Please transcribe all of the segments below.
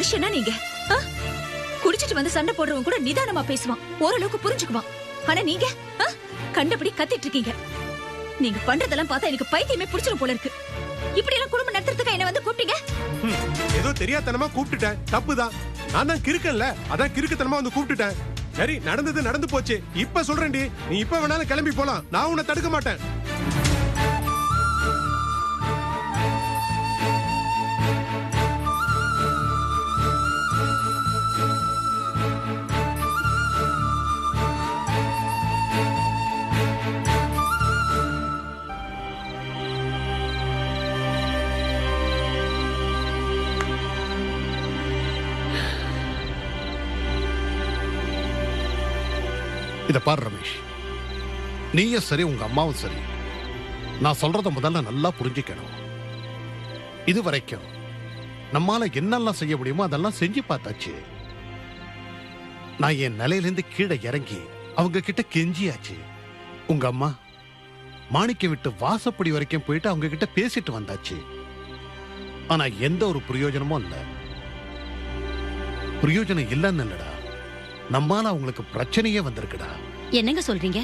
மனுஷனா நீங்க? குடிச்சிட்டு வந்து சண்டை போடுறவங்க கூட நிதானமா பேசுவான், ஓரளவுக்கு புரிஞ்சுக்குவான். ஆனா நீங்க கண்டபடி கத்திட்டு இருக்கீங்க. நீங்க பண்றதெல்லாம் பார்த்தா எனக்கு பைத்தியமே புடிச்சிரும் போல இருக்கு. இப்படி எல்லாம் குடும்பம் நடத்துறதுக்கு என்ன வந்து கூப்பிட்டீங்க? ஏதோ தெரியாதனமா கூப்பிட்டுட்டேன், தப்புதான். நான் தான் கிறுக்கன்ல, அதான் கிறுக்குத்தனமா வந்து கூப்பிட்டுட்டேன். சரி, நடந்தது நடந்து போச்சு. இப்ப சொல்றேன்டி, நீ இப்ப வேணாலும் கிளம்பி போலாம், நான் உன்னை தடுக்க மாட்டேன். இத பாரு ரமேஷ், நீயும் சரி உங்க அம்மாவும் சரி, நான் சொல்றத முதல்ல நல்லா புரிஞ்சுக்கணும். இது வரைக்கும் நம்மால என்னெல்லாம் செய்ய முடியுமோ அதெல்லாம் செஞ்சு பார்த்தாச்சு. நான் என் நிலையிலிருந்து கீழே இறங்கி அவங்க கிட்ட கெஞ்சியாச்சு. உங்க அம்மா மாணிக்க விட்டு வாசப்படி வரைக்கும் போயிட்டு அவங்க கிட்ட பேசிட்டு வந்தாச்சு. ஆனா எந்த ஒரு பிரயோஜனமும் இல்ல. பிரயோஜனம் இல்லைன்னு இல்லடா, நம்மால அவங்களுக்கு பிரச்சனையே வந்திருக்குடா. என்னங்க சொல்றீங்க?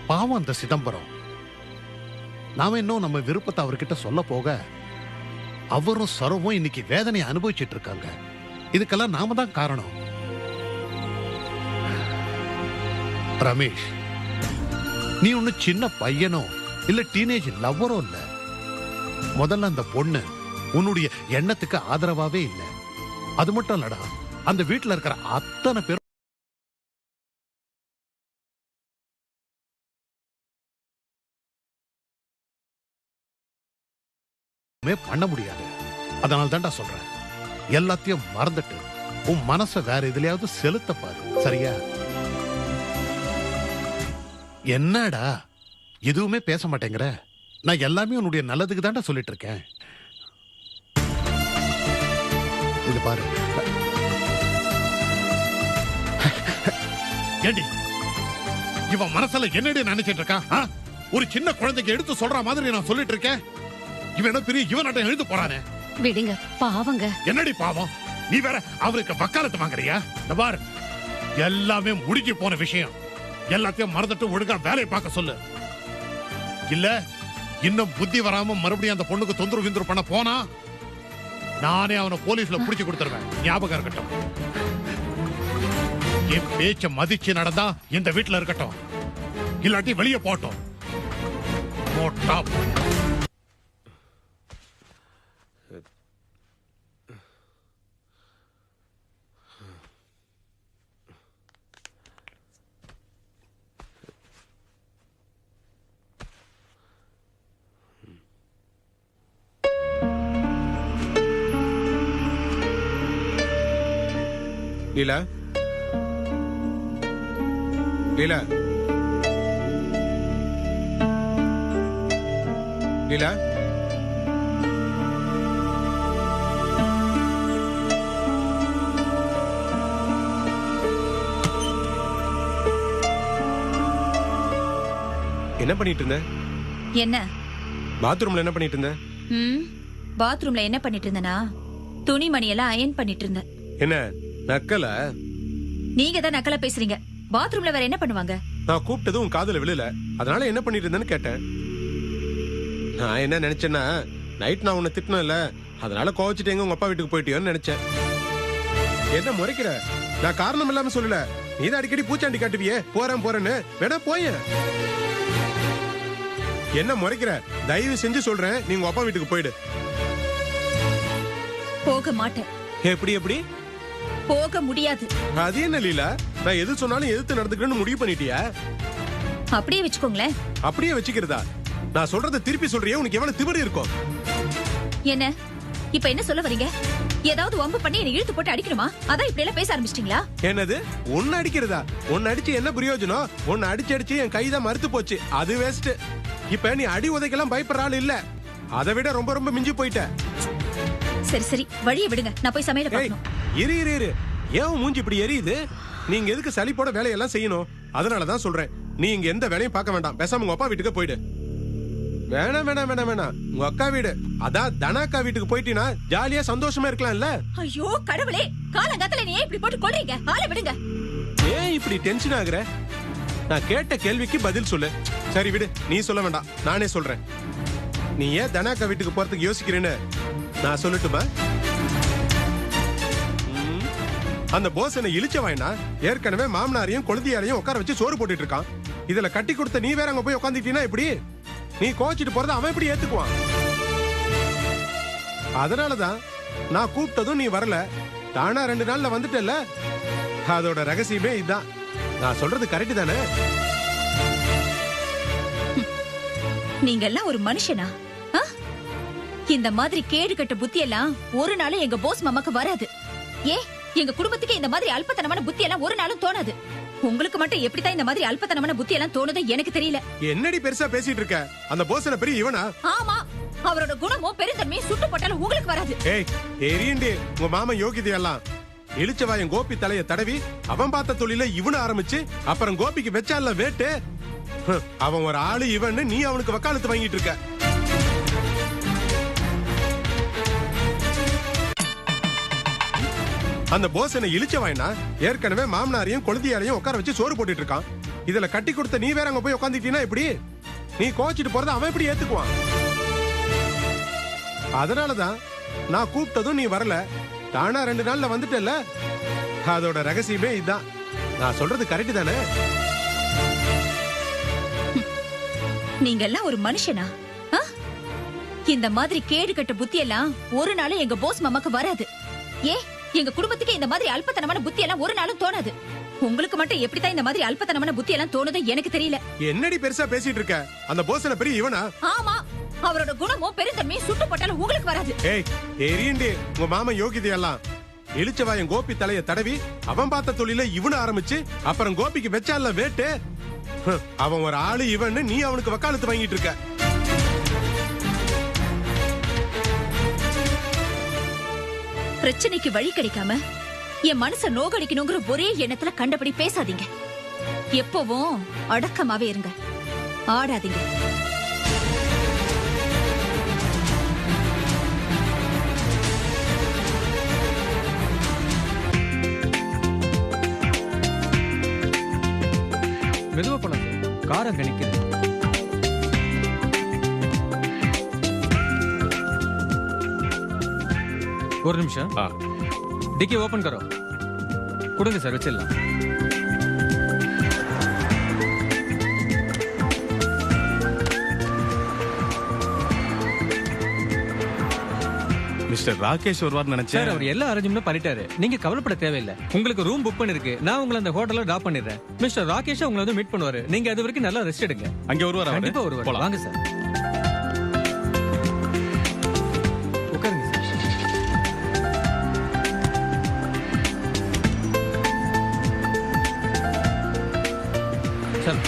பாவம் அந்த சிதம்பரம். நாம இன்னும் நம்ம விருப்பத்தை அவர்கிட்ட சொல்ல போக அவரும் சரவும் இன்னைக்கு வேதனையை அனுபவிச்சுட்டு இருக்காங்க. இதுக்கெல்லாம் நாம தான் காரணம். ரமேஷ், நீ ஒண்ணு சின்ன பையனோ இல்ல டீனேஜ் லவ்வரோ இல்ல. முதல்ல அந்த பொண்ணு உன்னுடைய எண்ணத்துக்கு ஆதரவாவே இல்ல. அது மட்டும் இல்லடா, அந்த வீட்டுல இருக்கிற அத்தனை பேரும் பண்ண முடியாது. அதனால தான்டா சொல்றேன், எல்லாத்தையும் மறந்துட்டு உன் மனசை வேற எதுலயாவது செலுத்த பாரு, சரியா? என்னடா எதுவுமே பேச மாட்டேங்கிற? நான் எல்லாமே உன்னுடைய நல்லதுக்கு தான்டா சொல்லிட்டு இருக்கேன். இது பாரு, ஏண்டி இவன் மனசுல என்னடி நினைச்சிட்டு இருக்கான்? ஒரு சின்ன குழந்தைக்கு எடுத்து சொல்ற மாதிரி நான் சொல்லிட்டு இருக்கேன். இவன் என்ன பெரிய இவனாட்டம் எழுந்து போறானே. விடுங்க, பாவங்க. என்னடி பாவம்? நீ வேற அவருக்கு வக்காலத்து வாங்குறியா? இந்த பாரு, எல்லாமே முடிஞ்சு போன விஷயம். எல்லாத்தையும் மறந்துட்டு ஒழுங்கா வேலையை பார்க்க சொல்லு. இல்ல இன்னும் புத்தி வராம மறுபடியும் அந்த பொண்ணுக்கு தொந்தரவு விந்துரு பண்ண போனா நானே அவனை போலீஸ்ல புடிச்சு கொடுத்துருவேன். ஞாபகம் இருக்கட்டும். என் பேச்ச மதிச்சு நடந்தா இந்த வீட்டுல இருக்கட்டும், இல்லாட்டி வெளியே போட்டோம். மோட்டா லீலா, லீலா, லீலா, என்ன பண்ணிட்டு இருந்த? என்ன? பாத்ரூம்ல என்ன பண்ணிட்டு இருந்த? பாத்ரூம்ல என்ன பண்ணிட்டு இருந்தனா? துணிமணி எல்லாம் அயன் பண்ணிட்டு இருந்தேன். என்ன நக்கல? நீங்க தான் நக்கலா பேசுறீங்க. பாத்ரூம்ல வேற என்ன பண்ணுவாங்க? நான் கூப்பிட்டது உன் காதுல விழல, அதனால என்ன பண்ணிட்டு இருந்தேன்னு கேட்டேன். நான் என்ன நினைச்சேன்னா, நைட் நான் உன்னை திட்டினேன்ல, அதனால கோவச்சிட்டு எங்க உங்க அப்பா வீட்டுக்கு போயிட்டியோன்னு நினைச்சேன். என்ன முறைக்கிற? நான் காரணம் இல்லாம சொல்லல. நீ தான் அடிக்கடி பூச்சாண்டி காட்டுவியே, போறேன் போறேன்னு. வேணா போய. என்ன முறைக்கிற? தயவு செஞ்சு சொல்றேன், நீ உங்க அப்பா வீட்டுக்கு போயிடு. போக மாட்டேன். எப்படி எப்படி? போக முடியாது. அது என்ன லீலா, நான் எது சொன்னாலும் எதிர்த்து நடந்துக்கிறேன்னு முடிவு பண்ணிட்டியா? அப்படியே வச்சுக்கோங்களேன். அப்படியே வச்சுக்கிறதா? நான் சொல்றத திருப்பி சொல்றியே, உனக்கு எவ்வளவு திமிரு இருக்கும்? என்ன இப்ப என்ன சொல்ல வரீங்க? ஏதாவது வம்பு பண்ணி என்ன இழுத்து போட்டு அடிக்கணுமா? அதான் இப்படி எல்லாம் பேச ஆரம்பிச்சிட்டீங்களா? என்னது ஒன்னு அடிக்கிறதா? ஒன்னு அடிச்சு என்ன பிரயோஜனம்? ஒன்னு அடிச்சு என் கைதான் மறுத்து போச்சு, அது வேஸ்ட். இப்ப நீ அடி உதைக்கெல்லாம் பயப்படுற ஆள் இல்ல, அதை விட ரொம்ப ரொம்ப மிஞ்சி போயிட்ட. சரி சரி, வழியை விடுங்க, நான் போய் சமையல பார்க்கணும். இரு இரு இரு, ஏன் மூஞ்சி இப்படி எரியுது? நீங்க எதுக்கு சளிப்போட வேலையெல்லாம் செய்யணும்? அதனாலதான் சொல்றேன், நீ இங்க எந்த வேலையும் பார்க்க வேண்டாம், பேசாம உங்க அப்பா வீட்டுக்கு போயிடு. வேணாம் வேணாம் வேணாம் வேணாம், உங்க அக்கா வீடு அதான் தனாக்கா வீட்டுக்கு போயிட்டீங்கன்னா ஜாலியா சந்தோஷமா இருக்கலாம்ல. ஐயோ கடவுளே, காலங்காத்துல நீ ஏன் இப்படி போட்டு கொள்றீங்க? ஆளை விடுங்க. ஏன் இப்படி டென்ஷன் ஆகுற? நான் கேட்ட கேள்விக்கு பதில் சொல்லு. சரி விடு, நீ சொல்ல வேண்டாம், நானே சொல்றேன். நீ ஏன் தனாக்கா வீட்டுக்கு போறதுக்கு யோசிக்கிறேன்னு நான் சொல்லட்டுமா? அந்த போஸ் என்ன இழிச்ச வாயினா ஏற்கனவே மாமனாரையும் குழந்தையாரையும் உட்கார வச்சு சோறு போட்டுட்டு இருக்கான். இதுல கட்டி கொடுத்த நீ வேற அங்க போய் உட்காந்துட்டீங்கன்னா எப்படி? நீ கோச்சிட்டு போறத அவன் எப்படி ஏத்துக்குவான்? அதனாலதான் நான் கூப்பிட்டதும் நீ வரல, தானா 2 நாள்ல வந்துட்டல. அதோட ரகசியமே இதுதான். நான் சொல்றது கரெக்ட் தானே? நீங்க எல்லாம் ஒரு மனுஷனா? இந்த மாதிரி கேடு கட்ட புத்தி எல்லாம் ஒரு நாளும் எங்க போஸ் மாமாக்கு வராது. ஏ, எங்க குடும்பத்துக்கு இந்த மாதிரி அல்பத்தனமான புத்தி எல்லாம் ஒரு நாளும் தோணாது. உங்களுக்கு மட்டும் எப்படித்தான் இந்த மாதிரி அல்பத்தனமான புத்தி எல்லாம் தோணுதோ எனக்கு தெரியல. என்னடி பெருசா பேசிட்டு இருக்க? அந்த போஸ்ன பெரிய இவனா? ஆமா, அவரோட குணமும் பெருந்தன்மையும் சுட்டு போட்டாலும் உங்களுக்கு வராது. ஏய் தெரியுண்டி, உங்க மாமா யோகிதையெல்லாம் இழிச்சவாயன் கோபி தலைய தடவி அவன் பார்த்த தொழில இவனு ஆரம்பிச்சு அப்புறம் கோபிக்கு வச்சால வேட்டு. அவன் ஒரு ஆளு இவன்னு நீ அவனுக்கு வக்காலத்து வாங்கிட்டு இருக்க. அந்த போஸ் என்ன இழிச்சவாயனா ஏற்கனவே மாமனாரையும் குழந்தையாரையும் உட்கார வச்சு சோறு போட்டுட்டு இருக்கான். இதுல கட்டி கொடுத்த நீ வேற அங்க போய் உட்காந்துட்டீங்கன்னா எப்படி? நீ கோச்சிட்டு போறத அவன் எப்படி ஏத்துக்குவான்? அதனாலதான் நான் கூப்பிட்டதும் நீ வரல, தானா 2 நாள்ல வந்துட்டல. அதோட ரகசியமே இதுதான். நான் சொல்றது கரெக்ட் தானே? நீங்க எல்லாம் ஒரு மனுஷனா? இந்த மாதிரி கேடு கட்ட புத்தி எல்லாம் ஒரு நாளும் எங்க போஸ் மாமாக்கு வராது. ஏ, எங்க குடும்பத்துக்கு இந்த மாதிரி அல்பத்தனமான புத்தி எல்லாம் ஒரு நாளும் தோணாது. உங்களுக்கு மட்டும் எப்படித்தான் இந்த மாதிரி அல்பத்தனமான புத்தி எல்லாம் தோணுதோ எனக்கு தெரியல. என்னடி பெருசா பேசிட்டு இருக்க? அந்த போஸ்ன பெரிய இவனா? ஆமா, அவரோட குணமும் பெருந்தன்மையும் சுட்டு போட்டாலும் உங்களுக்கு வராது. ஏய் தெரியுண்டி, உங்க மாமா யோகிதையெல்லாம் இழிச்சவாயன் கோபி தலைய தடவி அவன் பார்த்த தொழில இவனு ஆரம்பிச்சு அப்புறம் கோபிக்கு வச்சால வேட்டு. அவன் ஒரு ஆளு இவன்னு நீ அவனுக்கு வக்காலத்து வாங்கிட்டு இருக்க. பிரச்சனைக்கு வழி கிடைக்காம என் மனச நோகடிக்கணுங்கிற ஒரே எண்ணத்துல கண்டபடி பேசாதீங்க. எப்பவும் அடக்கமாவே இருங்க, ஆடாதீங்க. மெதுவா போலாம் சார், கார் அங்க நிக்குது. ஒரு நிமிஷம். டிக்கி ஓபன் கரோ. கொடுங்க சார், வச்சிடலாம். மிஸ்டர் ராகேஷ் வருவார் நினைச்சேன். சார், அவர் எல்லா அரேஞ்ச்மெண்ட்டும் பண்ணிட்டாரு. நீங்க கவலைப்பட தேவையில்லை. உங்களுக்கு ரூம் புக் பண்ணிருக்கு. நான் உங்களை அந்த ஹோட்டல்ல டிராப் பண்ணிடுறேன். மிஸ்டர் ராகேஷ் உங்களை வந்து மீட் பண்ணுவாரு. நீங்க அது வரைக்கும் நல்லா ரெஸ்ட் எடுங்க. அங்க வருவார். கண்டிப்பா வருவார். வாங்க சார், உட்காருங்க சார். சார்,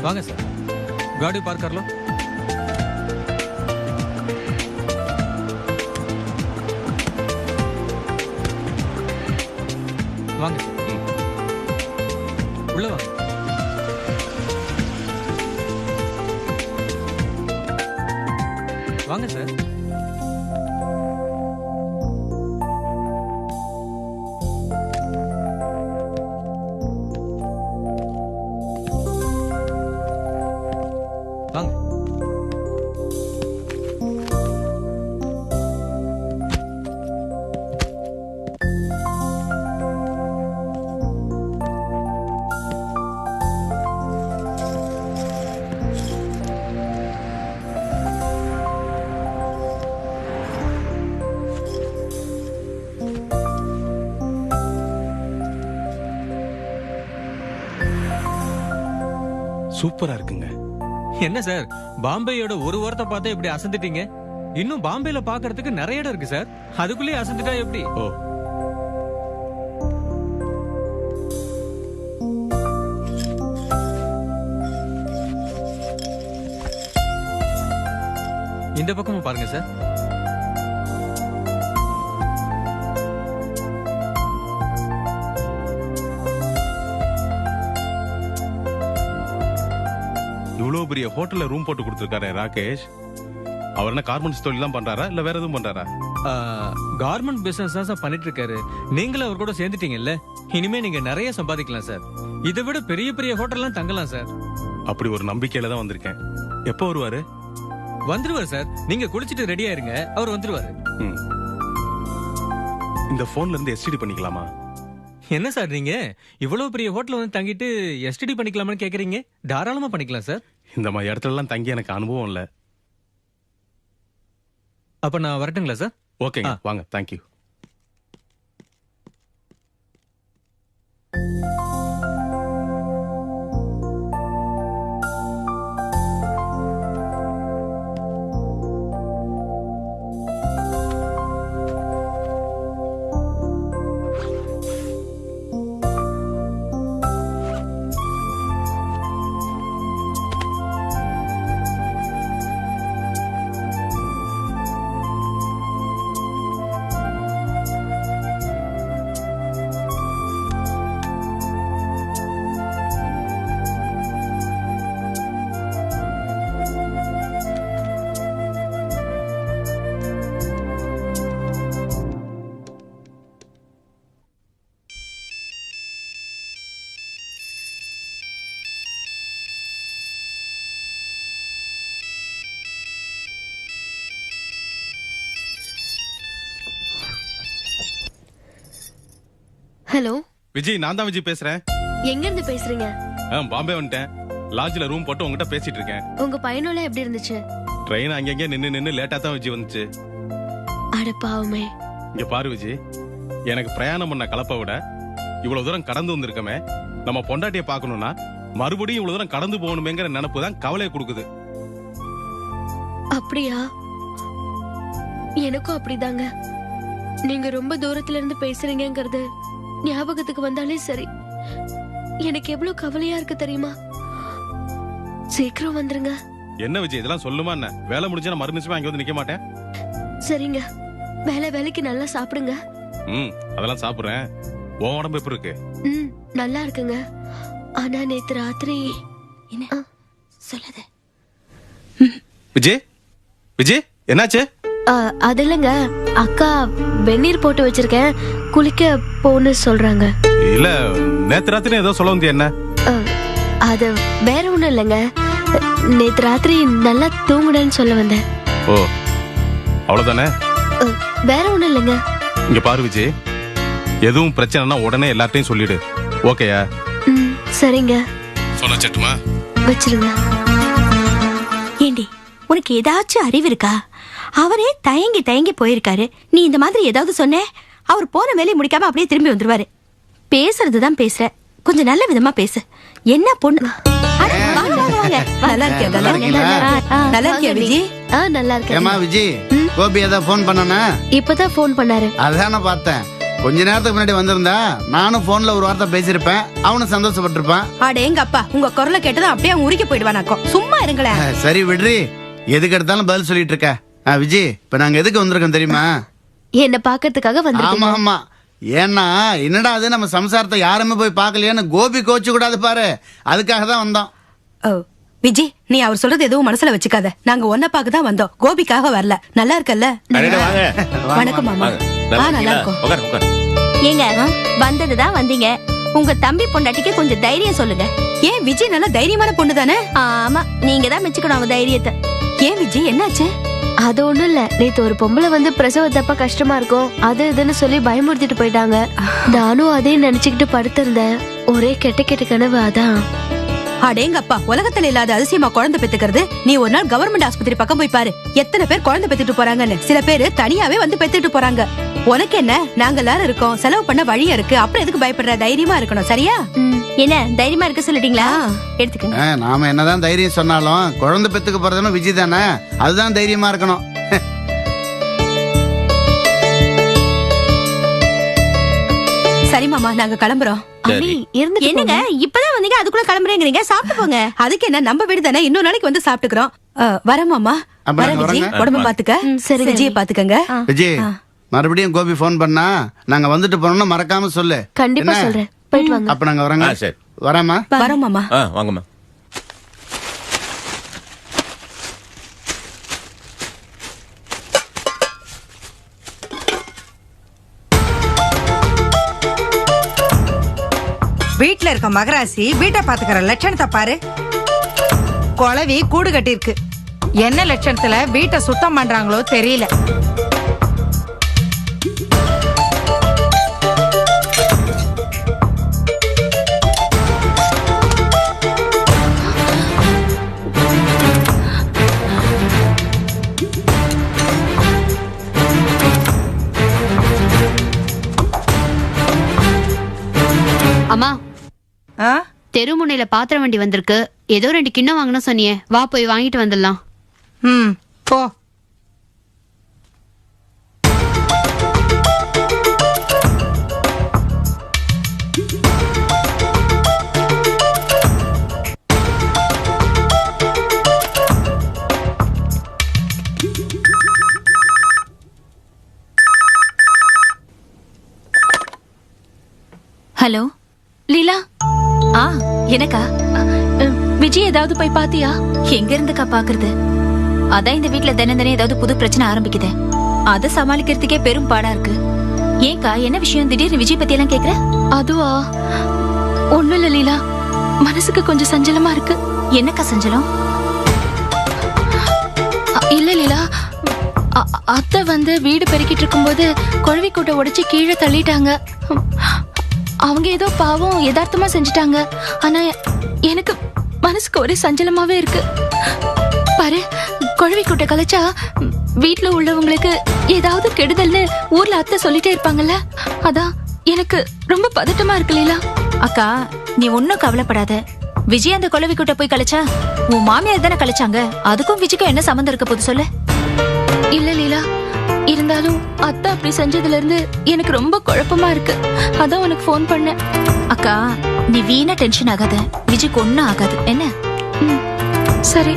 வாங்க சார், गाड़ी पार्क कर लो. வாங்க உள்ள வாங்க. வாங்க சார். வாங்க. சூப்பரா இருக்குங்க. என்ன சார், பாம்பேயோட ஒரு வாரத்தை பார்த்தா இப்படி அசந்துட்டீங்க? இன்னும் பாம்பேல பாக்குறதுக்கு நிறைய இடம் இருக்கு சார். அதுக்குள்ளேயே அசந்துட்டா எப்படி? ஓ, இந்த பக்கமும் பாருங்க சார். இவ்வளவு பெரிய ஹோட்டல்ல ரூம் போட்டு கொடுத்திருக்காரு ராகேஷ். அவர் என்ன கார்மெண்ட்ஸ் தொழில் தான் பண்றாரா இல்ல வேற எதுவும் பண்றாரா? கார்மெண்ட் பிசினஸ் தான் சார் பண்ணிட்டு இருக்காரு. நீங்களும் அவர் கூட சேர்ந்துட்டீங்கல்ல, இனிமே நீங்க நிறைய சம்பாதிக்கலாம் சார். இதை விட பெரிய பெரிய ஹோட்டல்லாம் தங்கலாம் சார். அப்படி ஒரு நம்பிக்கையில தான் வந்திருக்கேன். எப்போ வருவாரு? வந்துருவார் சார். நீங்க குளிச்சிட்டு ரெடியா இருங்க, அவர் வந்துருவாரு. ம். இந்த போன்ல இருந்து எஸ்டிடி பண்ணிக்கலாமா? என்ன சார் நீங்க இவ்வளவு பெரிய ஹோட்டல் வந்து தங்கிட்டு எஸ்டிடி பண்ணிக்கலாமான்னு கேக்குறீங்க? தாராளமா பண்ணிக்கலாம் சார். இந்த மாதிரி இடத்துல எல்லாம் தங்கி எனக்கு அனுபவம் இல்ல. அப்ப நான் வரட்டுங்களா சார்? ஓகேங்க, வாங்க. தேங்க்யூ. ஹலோ விஜய், நான் தான் விஜய் பேசுறேன். எங்க இருந்து பேசுறீங்க? பாம்பே வந்துட்டேன். லாட்ஜ்ல ரூம் போட்டு உங்ககிட்ட பேசிட்டு இருக்கேன். உங்க பயணம்லாம் எப்படி இருந்துச்சு? ட்ரெயின் அங்கங்க நின்னு லேட்டா தான் விஜய் வந்துச்சு. அட பாவமே. இங்க பாரு விஜய், எனக்கு பிரயாணம் பண்ண கலப்பை விட இவ்வளவு தூரம் கடந்து வந்திருக்கமே, நம்ம பொண்டாட்டியை பார்க்கணும்னா மறுபடியும் இவ்வளவு தூரம் கடந்து போகணுமேங்கிற நினைப்பு தான் கவலையை கொடுக்குது. அப்படியா? எனக்கும் அப்படிதாங்க. நீங்க ரொம்ப தூரத்துல இருந்து பேசுறீங்கங்கிறது ஞாபகத்துக்கு வந்தாலே சரி, எனக்கு எவ்வளவு கவலையா இருக்கு தெரியுமா? சீக்கிரம் வந்துருங்க. என்ன விஜய் இதெல்லாம் சொல்லுமா என்ன? வேலை முடிஞ்சா நான் மறு நிமிஷமா அங்க வந்து நிக்க மாட்டேன். சரிங்க, வேலைக்கு நல்லா சாப்பிடுங்க. அதெல்லாம் சாப்பிடுறேன். உன் உடம்பு எப்படி இருக்கு? நல்லா இருக்குங்க. ஆனா நேத்து ராத்திரி என்ன சொல்லாத. விஜய், விஜய் என்னாச்சு? அது இல்லைங்க, அக்கா வெந்நீர் போட்டு வச்சிருக்கேன், குளிக்க போன்னு சொல்றாங்க. இல்ல, நேத்து ராத்திரி ஏதோ சொல்ல வந்தியா? என்ன? அது வேற ஒண்ணும் இல்லைங்க, நேத்து ராத்திரி நல்லா தூங்குனேன்னு சொல்ல வந்தேன். ஓ, அவ்வளவுதானே? வேற ஒண்ணும் இல்லைங்க. இங்க பாரு விஜய், எதுவும் பிரச்சனைனா உடனே எல்லார்ட்டையும் சொல்லிடு. ஓகேயா? சரிங்க. சொல்ல சட்டுமா? வச்சிருங்க. ஏண்டி, உனக்கு ஏதாச்சும் அறிவு இருக்கா? அவரே தயங்கி போயிருக்காரு. நீ இந்த மாதிரி ஏதாவது சொன்ன, அவர் போன வேலையை முடிக்காம அப்படியே திரும்பி வந்துருவாரு. பேசுறதுதான் பேசுற, கொஞ்சம் நல்ல விதமா பேசு. என்ன பொண்ணு? நல்லா இருக்கியா? நல்லா இருக்கியா விஜய்? நல்லா இருக்கேன். ஏமா விஜய், கோபி ஏதாவது போன் பண்ணனா? இப்பதான் போன் பண்ணாரு. அதான பார்த்தேன். கொஞ்ச நேரத்துக்கு முன்னாடி வந்திருந்தா நானும் போன்ல ஒரு வார்த்தை பேசிருப்பேன், அவனும் சந்தோஷப்பட்டிருப்பான். அட எங்க அப்பா, உங்க குரலை கேட்டதும் அப்படியே அவன் உருக்கி போயிடுவானாக்கும். சும்மா இருங்களேன். சரி விடுறி, எதுக்கு எடுத்தாலும் பதில் சொல்லிட்டு இருக்க. விஜய், இப்ப நாங்க எதுக்கு வந்திருக்கோம் தெரியுமா? என்ன பாக்கிறதுக்காக வந்திருக்கீங்க? ஆமா ஆமா. ஏன்னா என்னடா அது, நம்ம சம்சாரத்தை யாருமே போய் பாக்கலையான்னு கோபி கோச்சு கூடாது பாரு, அதுக்காக தான் வந்தோம். விஜய், நீ அவர் சொல்றது எதுவும் மனசுல வச்சுக்காத. நாங்க ஒன்ன பாக்க தான் வந்தோம், கோபிக்காக வரல. நல்லா இருக்கல்ல? வணக்கம் மாமா. நல்லா இருக்கும். ஏங்க, வந்ததுதான் வந்தீங்க. உங்க தம்பி பொண்டாட்டிக்கு கொஞ்சம் தைரியம் சொல்லுங்க. ஏன் விஜய் நல்ல தைரியமான பொண்ணு தானே? ஆமா, நீங்க தான் மெச்சுக்கணும் அவ தைரியத்தை. ஏன் விஜய், என்னாச்சு? அது ஒண்ணும் இல்ல, நேத்து ஒரு பொம்பளை வந்து பிரசவத்தப்ப கஷ்டமா இருக்கும் அது இதுன்னு சொல்லி பயமுறுத்திட்டு போயிட்டாங்க. நானும் அதே நினைச்சுக்கிட்டு படுத்திருந்தேன். ஒரே கெட்ட கனவு. அதான். அடேங்கப்பா, உலகத்துல இல்லாத அதிசயமா குழந்தை பெத்துக்கிறது. நீ ஒரு நாள் கவர்மெண்ட் ஆஸ்பத்திரி பக்கம் போய் பாரு, எத்தனை பேர் குழந்தை பெத்துட்டு போறாங்கன்னு. சில பேரு தனியாவே வந்து பெத்துட்டு போறாங்க. உனக்கு என்ன, நாங்க எல்லாரும் இருக்கோம், செலவு பண்ண வழியா இருக்கு. அப்புறம் எதுக்கு பயப்படுற? தைரியமா இருக்கணும், சரியா? என்ன தைரியமா இருக்க சொல்லிட்டீங்களா? எடுத்துக்கங்க. நாம என்னதான் தைரியம் சொன்னாலும் குழந்தை பெத்துக்க போறதுன்னு விஜய் தானே, அதுதான் தைரியமா இருக்கணும். சரி மாமா, நாங்க கிளம்புறோம். என்னங்க இப்பதான் வந்தீங்க, அதுக்குள்ள கிளம்புறேங்கிறீங்க? சாப்பிட்டு போங்க. அதுக்கு என்ன, நம்ம வீடு தானே, இன்னொரு நாளைக்கு வந்து சாப்பிட்டுக்கிறோம். வரேன் மாமா. அப்ப வரேன் நாங்க விஜய், வரோங்க. உடம்ப பாத்துக்க. சரி, விஜயை பாத்துக்கங்க. விஜய், மறுபடியும் கோபி போன் பண்ணா நாங்க வந்துட்டு போறோம்னு மறக்காம சொல்லு. கண்டிப்பா என்ன? சொல்றேன். போயிட்டு வாங்க. அப்ப நாங்க வரோங்க. சரி. வரேம்மா. வரோம் மாமா. வாங்கம்மா. வீட்ல இருக்க மகராசி வீட்டை பாத்துக்கிற லட்சணத்தை பாரு. குளவி கூடு கட்டி இருக்கு. என்ன லட்சணத்துல வீட்டை சுத்தம் பண்றாங்களோ தெரியல. அம்மா, ஆ? தெருமுனையில பாத்திரம் வண்டி வந்திருக்கு. ஏதோ 2 கிண்ணம் வாங்கணும் சொன்னியே, வா போய் வாங்கிட்டு வந்துடலாம். ம், போ. ஹலோ லீலா. எனக்கா? விஜய் ஏதாவது போய் பாத்தியா? எங்க இருந்துக்கா பாக்குறது? அதான் இந்த வீட்ல தினம் ஏதாவது புது பிரச்சனை ஆரம்பிக்குது. அதை சமாளிக்கிறதுக்கே பெரும் பாடா இருக்கு. ஏன்க்கா, என்ன விஷயம்? திடீர்னு விஜய் பத்தி எல்லாம் கேக்குற? அதுவா? ஒண்ணும் இல்ல லீலா, மனசுக்கு கொஞ்சம் சஞ்சலமா இருக்கு. என்னக்கா சஞ்சலம்? இல்ல லீலா, அத்தை வந்து வீடு பெருக்கிட்டு இருக்கும்போது குழவி கூட்டை உடைச்சு கீழே தள்ளிட்டாங்க. அவங்க ஏதோ பாவம் யதார்த்தமா செஞ்சுட்டாங்க. ஆனா எனக்கு மனசுக்கு ஒரே சஞ்சலமாவே இருக்கு. பாரு, குழவி கூட்டை கலைச்சா வீட்டுல உள்ளவங்களுக்கு ஏதாவது கெடுதல்னு ஊர்ல அத்தை சொல்லிட்டே இருப்பாங்கல்ல. அதான் எனக்கு ரொம்ப பதட்டமா இருக்கு லீலா. அக்கா, நீ ஒன்னும் கவலைப்படாத. விஜய் அந்த குழவி கூட்டை போய் கலைச்சா உன் மாமியார் தானே கலைச்சாங்க. அதுக்கும் விஜய்க்கும் என்ன சம்மந்தம் இருக்க போது சொல்லு. இல்ல லீலா, இருந்தாலும் அத்தை அப்படி செஞ்சதுல இருந்து எனக்கு ரொம்ப குழப்பமா இருக்கு. அதான் உனக்கு போன் பண்ணேன். அக்கா, நீ வீணா டென்ஷன் ஆகாத. விஜய்க்கு ஒன்னும் ஆகாது என்ன? சரி.